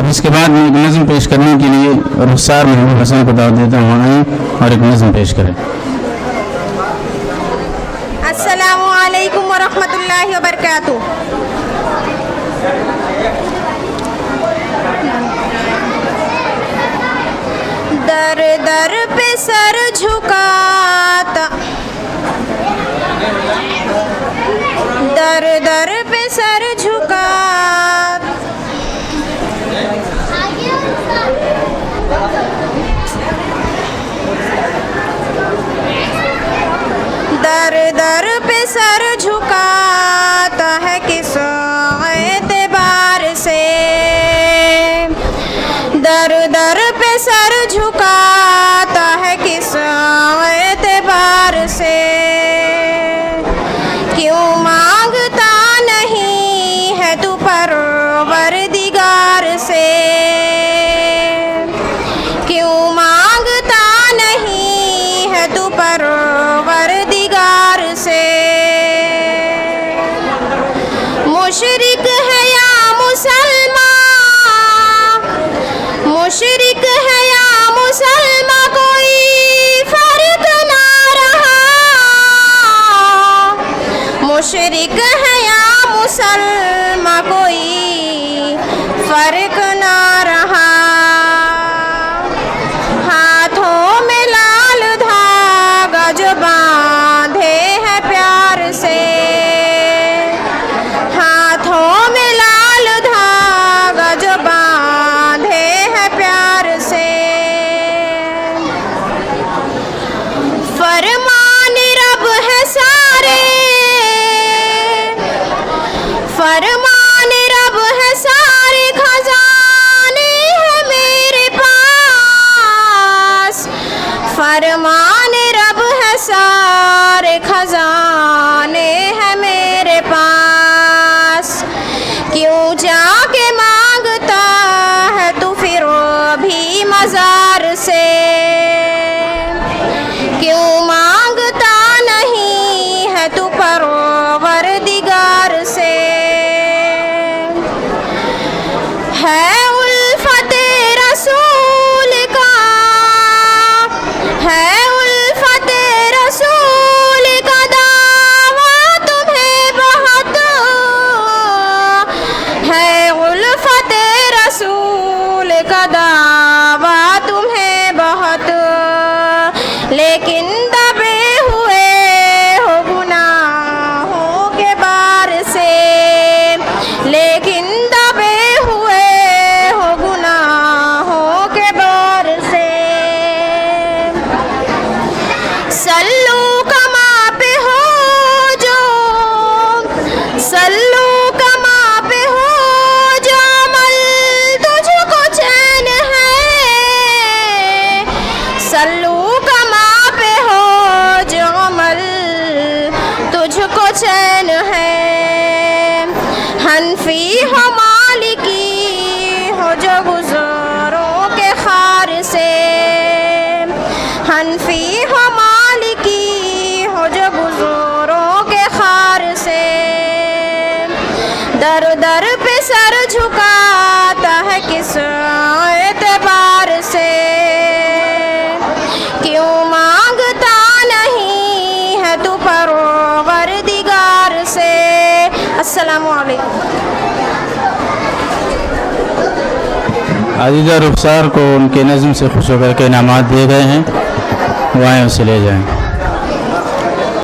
अब इसके बाद मैं एक नज़्म पेश करने के लिए रुखसार महमूद हसन को दावत देता हूँ आएँ और एक नज़्म पेश करें। अस्सलामु अलैकुम व रहमतुल्लाहि व बरकातुहू। दर दर पे सर झुकाता, दर दर पे सर झुकाता, दर दर पे सर झुकाता है किस एतबार से, दर दर पे सर झुकाता है किस एतबार से। क्यों मांगता नहीं है तू परवरदिगार से, क्यों मांगता नहीं है तू परवरदिगार से। मुशरिक है या मुसलमान, मुशरिक है या मुसलमान कोई फर्क ना रहा, मुशरिक है या मुसलमान कोई फर्क ना रहा। हाथों में लाल धागा जो बांधे है प्यार से, हाथों में लाल धागा जो बांधे है प्यार से। फरमान रब है सारे, फरमान रब है सारे खजाने हैं मेरे पास, फरमान रब है सारे खजाने हैं मेरे पास। क्यों जाके मांगता है तू फिर भी मज़ार से, क्यों मांगता नहीं है तू परवरदिगार से। है उल्फते रसूल का, है उल्फते रसूल का दावा तुम्हें बहुत, है उल्फते रसूल का दावा तुम्हें बहुत। लेकिन दबे हुए हो गुनाहों के बार से, लेकिन दबे हुए हो गुनाहों के बार से। सल्लू कमा पे हो जो, सल्लू कमा पे हो जो अमल तुझको चैन है, सल्लू कमा पे हो जो अमल तुझको चैन है। हनफी हो मालिकी हो जो गुज़रों के खार से, हनफी हो मालिकी हो जो गुज़रों के खार से। दर दर पे सर झुकाता है किस एतबार से, क्यों मांगता नहीं है तू परवरदिगार से। अस्सलामु अलैकुम। आज़ीज़ा रुखसार को उनके नज़्म से खुश होकर के इनामात दिए गए हैं, वो आएँ उसे ले जाएँ।